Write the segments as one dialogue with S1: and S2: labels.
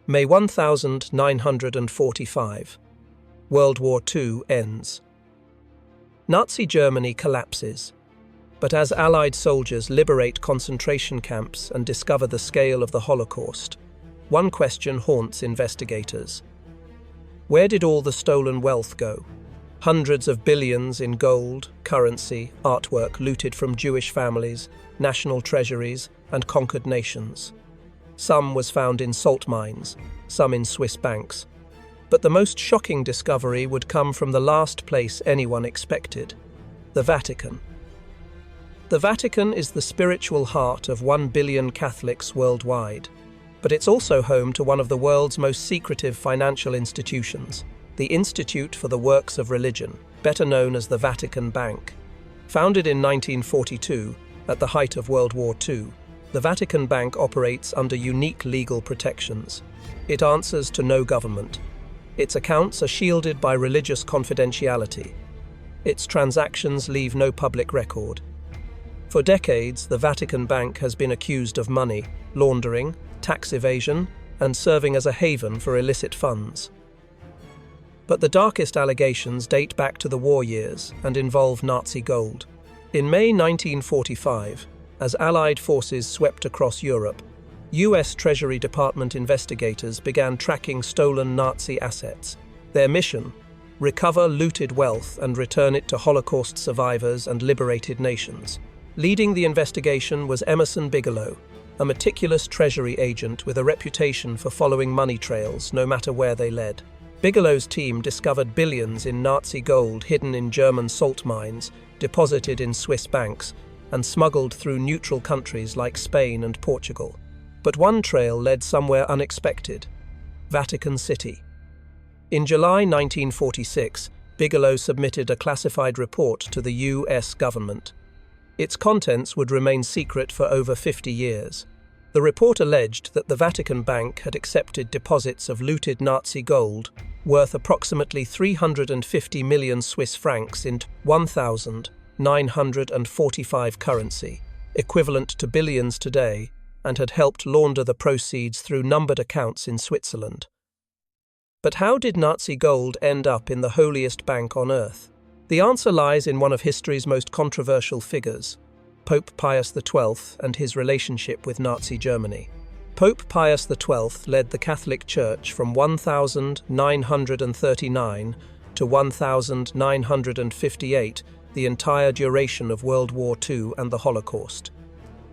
S1: May 1945. World War II ends. Nazi Germany collapses. But as Allied soldiers liberate concentration camps and discover the scale of the Holocaust, one question haunts investigators. Where did all the stolen wealth go? Hundreds of billions in gold, currency, artwork looted from Jewish families, national treasuries, and conquered nations. Some was found in salt mines, some in Swiss banks. But the most shocking discovery would come from the last place anyone expected: the Vatican. The Vatican is the spiritual heart of 1 billion Catholics worldwide, but it's also home to one of the world's most secretive financial institutions, the Institute for the Works of Religion, better known as the Vatican Bank. Founded in 1942, at the height of World War II, the Vatican Bank operates under unique legal protections. It answers to no government. Its accounts are shielded by religious confidentiality. Its transactions leave no public record. For decades, the Vatican Bank has been accused of money laundering, tax evasion, and serving as a haven for illicit funds. But the darkest allegations date back to the war years and involve Nazi gold. In May 1945, as Allied forces swept across Europe, US Treasury Department investigators began tracking stolen Nazi assets. Their mission: recover looted wealth and return it to Holocaust survivors and liberated nations. Leading the investigation was Emerson Bigelow, a meticulous treasury agent with a reputation for following money trails no matter where they led. Bigelow's team discovered billions in Nazi gold hidden in German salt mines, deposited in Swiss banks, and smuggled through neutral countries like Spain and Portugal. But one trail led somewhere unexpected: Vatican City. In July 1946, Bigelow submitted a classified report to the US government. Its contents would remain secret for over 50 years. The report alleged that the Vatican Bank had accepted deposits of looted Nazi gold worth approximately 350 million Swiss francs in 1,945 currency, equivalent to billions today, and had helped launder the proceeds through numbered accounts in Switzerland. But how did Nazi gold end up in the holiest bank on earth? The answer lies in one of history's most controversial figures: Pope Pius XII and his relationship with Nazi Germany. Pope Pius XII led the Catholic Church from 1939 to 1958, the entire duration of World War II and the Holocaust.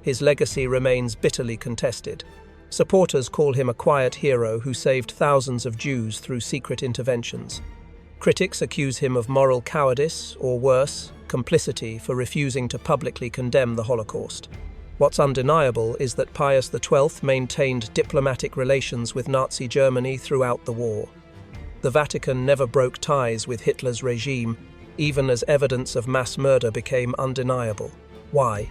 S1: His legacy remains bitterly contested. Supporters call him a quiet hero who saved thousands of Jews through secret interventions. Critics accuse him of moral cowardice, or worse, complicity for refusing to publicly condemn the Holocaust. What's undeniable is that Pius XII maintained diplomatic relations with Nazi Germany throughout the war. The Vatican never broke ties with Hitler's regime, even as evidence of mass murder became undeniable. Why?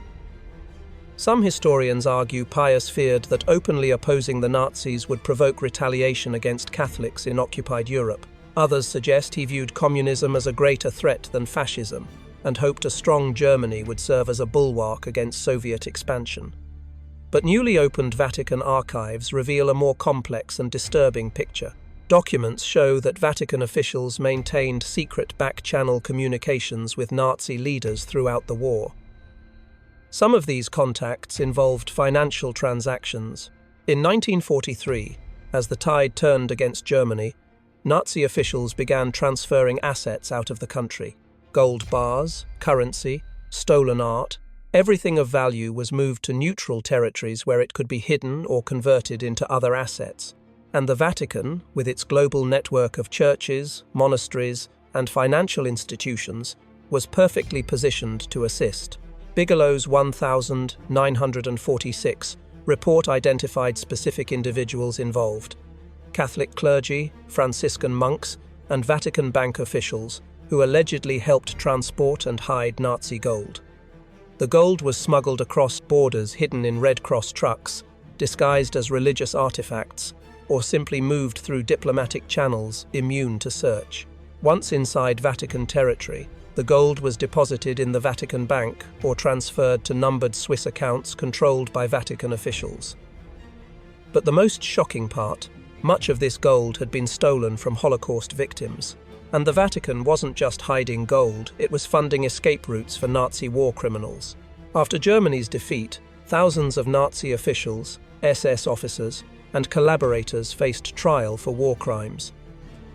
S1: Some historians argue Pius feared that openly opposing the Nazis would provoke retaliation against Catholics in occupied Europe. Others suggest he viewed communism as a greater threat than fascism, and hoped a strong Germany would serve as a bulwark against Soviet expansion. But newly opened Vatican archives reveal a more complex and disturbing picture. Documents show that Vatican officials maintained secret back-channel communications with Nazi leaders throughout the war. Some of these contacts involved financial transactions. In 1943, as the tide turned against Germany, Nazi officials began transferring assets out of the country. Gold bars, currency, stolen art, everything of value was moved to neutral territories where it could be hidden or converted into other assets. And the Vatican, with its global network of churches, monasteries, and financial institutions, was perfectly positioned to assist. Bigelow's 1946 report identified specific individuals involved: Catholic clergy, Franciscan monks, and Vatican Bank officials who allegedly helped transport and hide Nazi gold. The gold was smuggled across borders hidden in Red Cross trucks, disguised as religious artifacts, or simply moved through diplomatic channels immune to search. Once inside Vatican territory, the gold was deposited in the Vatican Bank or transferred to numbered Swiss accounts controlled by Vatican officials. But the most shocking part: Much of this gold had been stolen from Holocaust victims. And the Vatican wasn't just hiding gold, it was funding escape routes for Nazi war criminals. After Germany's defeat, thousands of Nazi officials, SS officers, and collaborators faced trial for war crimes.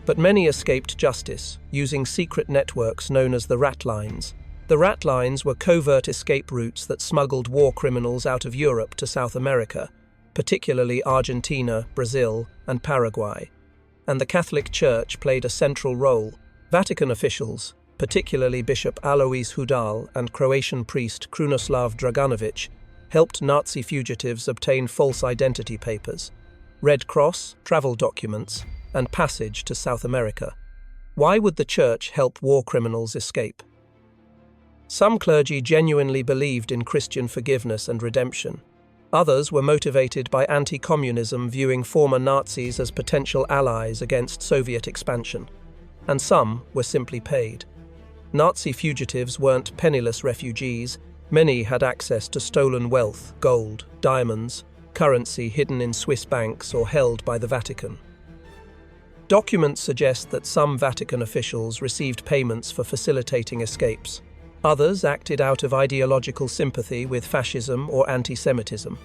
S1: But many escaped justice, using secret networks known as the ratlines. The ratlines were covert escape routes that smuggled war criminals out of Europe to South America, particularly Argentina, Brazil, and Paraguay. And the Catholic Church played a central role. Vatican officials, particularly Bishop Alois Hudal and Croatian priest Krunoslav Draganovic, helped Nazi fugitives obtain false identity papers, Red Cross, travel documents, and passage to South America. Why would the Church help war criminals escape? Some clergy genuinely believed in Christian forgiveness and redemption. Others were motivated by anti-communism, viewing former Nazis as potential allies against Soviet expansion. And some were simply paid. Nazi fugitives weren't penniless refugees. Many had access to stolen wealth, gold, diamonds, currency hidden in Swiss banks or held by the Vatican. Documents suggest that some Vatican officials received payments for facilitating escapes. Others acted out of ideological sympathy with fascism or anti-Semitism.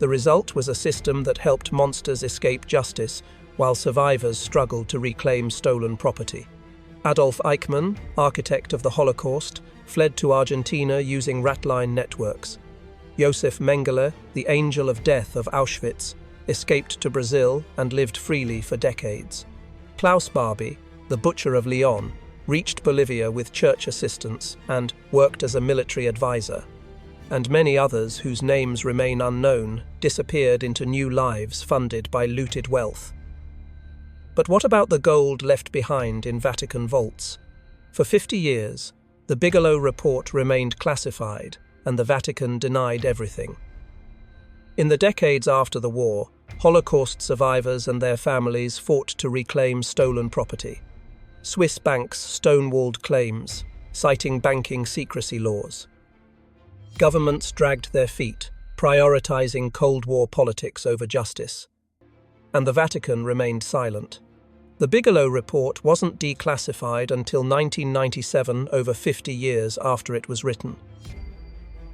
S1: The result was a system that helped monsters escape justice while survivors struggled to reclaim stolen property. Adolf Eichmann, architect of the Holocaust, fled to Argentina using ratline networks. Josef Mengele, the angel of death of Auschwitz, escaped to Brazil and lived freely for decades. Klaus Barbie, the butcher of Lyon, reached Bolivia with church assistance and worked as a military advisor. And many others whose names remain unknown disappeared into new lives funded by looted wealth. But what about the gold left behind in Vatican vaults? For 50 years, the Bigelow Report remained classified, and the Vatican denied everything. In the decades after the war, Holocaust survivors and their families fought to reclaim stolen property. Swiss banks stonewalled claims, citing banking secrecy laws. Governments dragged their feet, prioritizing Cold War politics over justice. And the Vatican remained silent. The Bigelow Report wasn't declassified until 1997, over 50 years after it was written.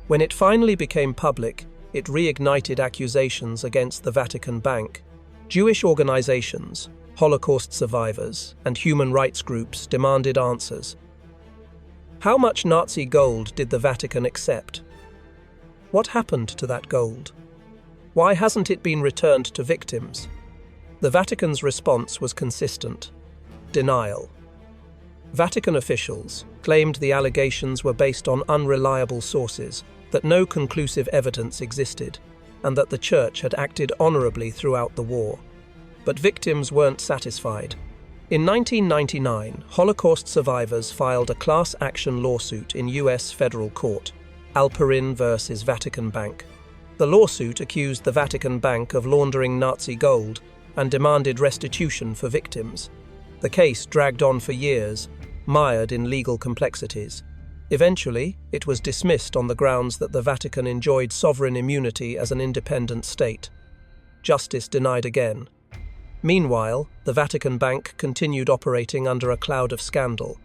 S1: When it finally became public, it reignited accusations against the Vatican Bank. Jewish organizations, Holocaust survivors, and human rights groups demanded answers. How much Nazi gold did the Vatican accept? What happened to that gold? Why hasn't it been returned to victims? The Vatican's response was consistent: denial. Vatican officials claimed the allegations were based on unreliable sources, that no conclusive evidence existed, and that the Church had acted honorably throughout the war. But victims weren't satisfied. In 1999, Holocaust survivors filed a class action lawsuit in U.S. federal court, Alperin versus Vatican Bank. The lawsuit accused the Vatican Bank of laundering Nazi gold and demanded restitution for victims. The case dragged on for years, mired in legal complexities. Eventually, it was dismissed on the grounds that the Vatican enjoyed sovereign immunity as an independent state. Justice denied again. Meanwhile, the Vatican Bank continued operating under a cloud of scandal.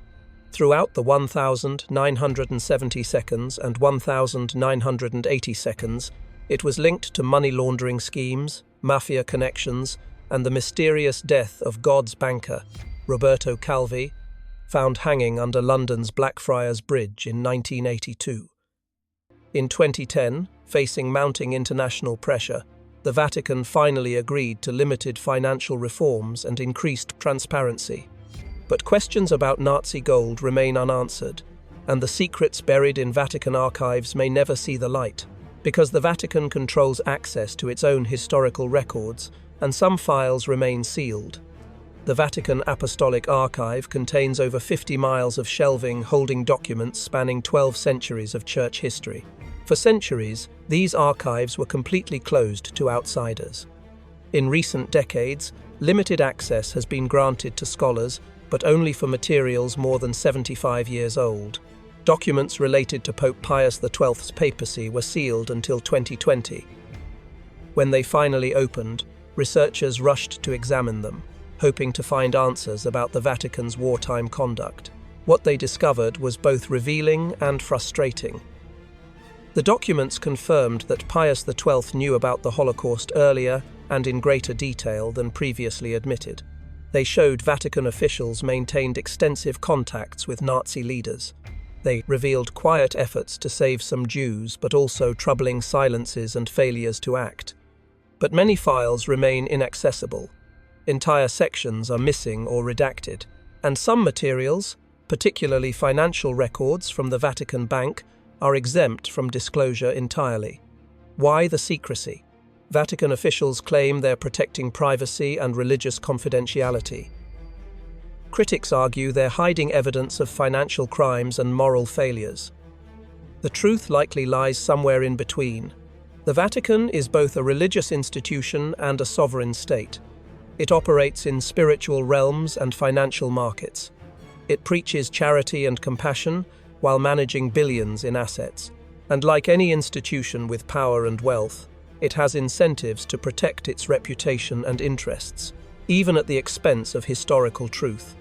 S1: Throughout the 1,970 seconds and 1,980 seconds, it was linked to money laundering schemes, mafia connections, and the mysterious death of God's banker, Roberto Calvi, found hanging under London's Blackfriars Bridge in 1982. In 2010, facing mounting international pressure, the Vatican finally agreed to limited financial reforms and increased transparency. But questions about Nazi gold remain unanswered, and the secrets buried in Vatican archives may never see the light, because the Vatican controls access to its own historical records, and some files remain sealed. The Vatican Apostolic Archive contains over 50 miles of shelving holding documents spanning 12 centuries of church history. For centuries, these archives were completely closed to outsiders. In recent decades, limited access has been granted to scholars, but only for materials more than 75 years old. Documents related to Pope Pius XII's papacy were sealed until 2020. When they finally opened, researchers rushed to examine them, hoping to find answers about the Vatican's wartime conduct. What they discovered was both revealing and frustrating. The documents confirmed that Pius XII knew about the Holocaust earlier and in greater detail than previously admitted. They showed Vatican officials maintained extensive contacts with Nazi leaders. They revealed quiet efforts to save some Jews, but also troubling silences and failures to act. But many files remain inaccessible. Entire sections are missing or redacted, and some materials, particularly financial records from the Vatican Bank, are exempt from disclosure entirely. Why the secrecy? Vatican officials claim they're protecting privacy and religious confidentiality. Critics argue they're hiding evidence of financial crimes and moral failures. The truth likely lies somewhere in between. The Vatican is both a religious institution and a sovereign state. It operates in spiritual realms and financial markets. It preaches charity and compassion while managing billions in assets. And like any institution with power and wealth, it has incentives to protect its reputation and interests, even at the expense of historical truth.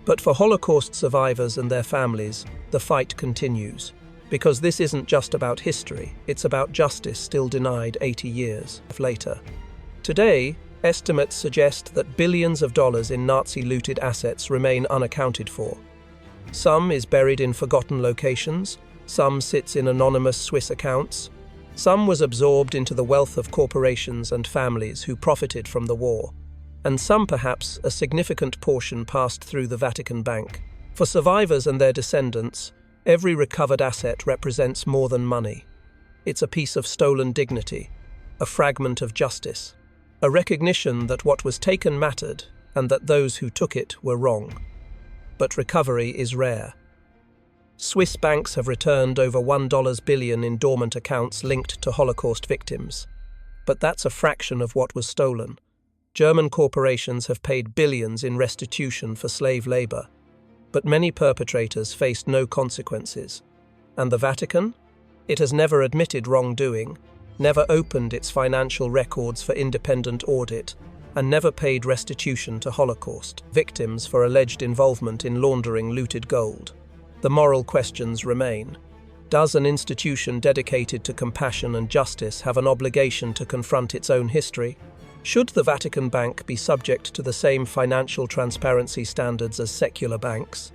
S1: But for Holocaust survivors and their families, the fight continues. Because this isn't just about history, it's about justice still denied 80 years later. Today, estimates suggest that billions of dollars in Nazi-looted assets remain unaccounted for. Some is buried in forgotten locations, some sits in anonymous Swiss accounts, some was absorbed into the wealth of corporations and families who profited from the war, and some perhaps a significant portion passed through the Vatican Bank. For survivors and their descendants, every recovered asset represents more than money. It's a piece of stolen dignity, a fragment of justice, a recognition that what was taken mattered and that those who took it were wrong. But recovery is rare. Swiss banks have returned over $1 billion in dormant accounts linked to Holocaust victims. But that's a fraction of what was stolen. German corporations have paid billions in restitution for slave labor. But many perpetrators faced no consequences. And the Vatican? It has never admitted wrongdoing, never opened its financial records for independent audit, and never paid restitution to Holocaust victims for alleged involvement in laundering looted gold. The moral questions remain. Does an institution dedicated to compassion and justice have an obligation to confront its own history? Should the Vatican Bank be subject to the same financial transparency standards as secular banks?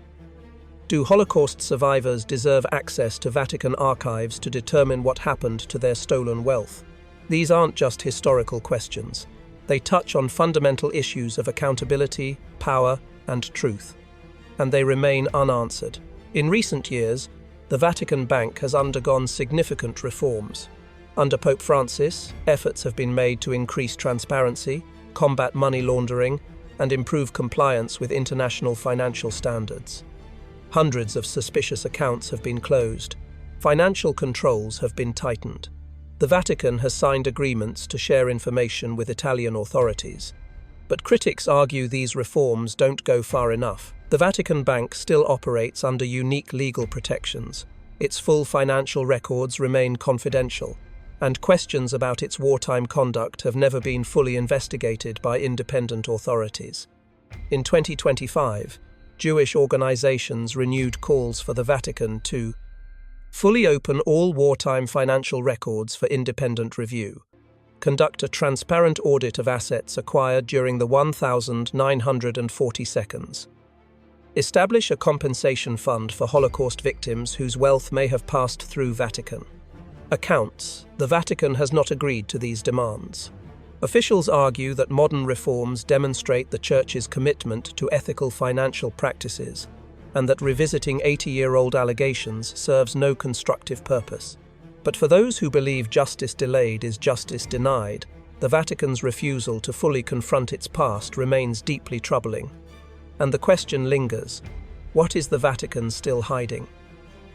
S1: Do Holocaust survivors deserve access to Vatican archives to determine what happened to their stolen wealth? These aren't just historical questions. They touch on fundamental issues of accountability, power, and truth. And they remain unanswered. In recent years, the Vatican Bank has undergone significant reforms. Under Pope Francis, efforts have been made to increase transparency, combat money laundering, and improve compliance with international financial standards. Hundreds of suspicious accounts have been closed. Financial controls have been tightened. The Vatican has signed agreements to share information with Italian authorities. But critics argue these reforms don't go far enough. The Vatican Bank still operates under unique legal protections. Its full financial records remain confidential, and questions about its wartime conduct have never been fully investigated by independent authorities. In 2025, Jewish organizations renewed calls for the Vatican to fully open all wartime financial records for independent review, conduct a transparent audit of assets acquired during the 1,940 seconds, establish a compensation fund for Holocaust victims whose wealth may have passed through Vatican accounts. The Vatican has not agreed to these demands. Officials argue that modern reforms demonstrate the Church's commitment to ethical financial practices and that revisiting 80-year-old allegations serves no constructive purpose. But for those who believe justice delayed is justice denied, the Vatican's refusal to fully confront its past remains deeply troubling. And the question lingers: what is the Vatican still hiding?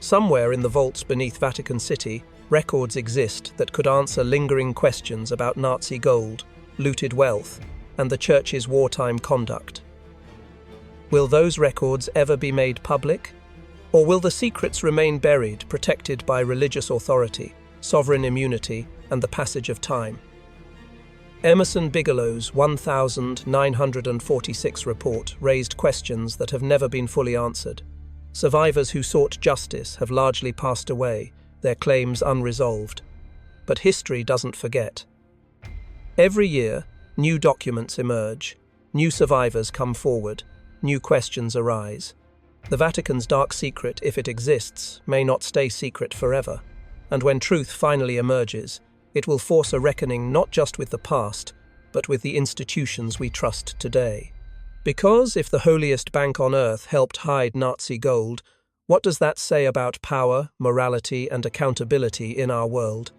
S1: Somewhere in the vaults beneath Vatican City, records exist that could answer lingering questions about Nazi gold, looted wealth, and the Church's wartime conduct. Will those records ever be made public? Or will the secrets remain buried, protected by religious authority, sovereign immunity, and the passage of time? Emerson Bigelow's 1946 report raised questions that have never been fully answered. Survivors who sought justice have largely passed away, their claims unresolved. But history doesn't forget. Every year, new documents emerge, new survivors come forward, new questions arise. The Vatican's dark secret, if it exists, may not stay secret forever, and when truth finally emerges, it will force a reckoning not just with the past, but with the institutions we trust today. Because if the holiest bank on earth helped hide Nazi gold, what does that say about power, morality, and accountability in our world?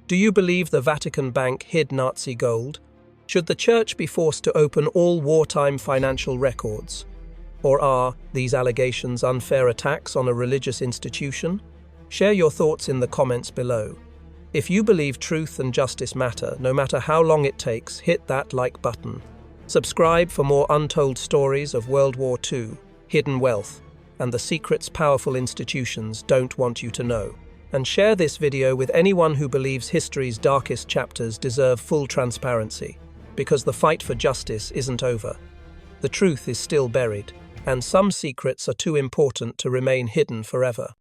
S1: Do you believe the Vatican Bank hid Nazi gold? Should the Church be forced to open all wartime financial records? Or are these allegations unfair attacks on a religious institution? Share your thoughts in the comments below. If you believe truth and justice matter, no matter how long it takes, hit that like button. Subscribe for more untold stories of World War II, hidden wealth, and the secrets powerful institutions don't want you to know. And share this video with anyone who believes history's darkest chapters deserve full transparency, because the fight for justice isn't over. The truth is still buried, and some secrets are too important to remain hidden forever.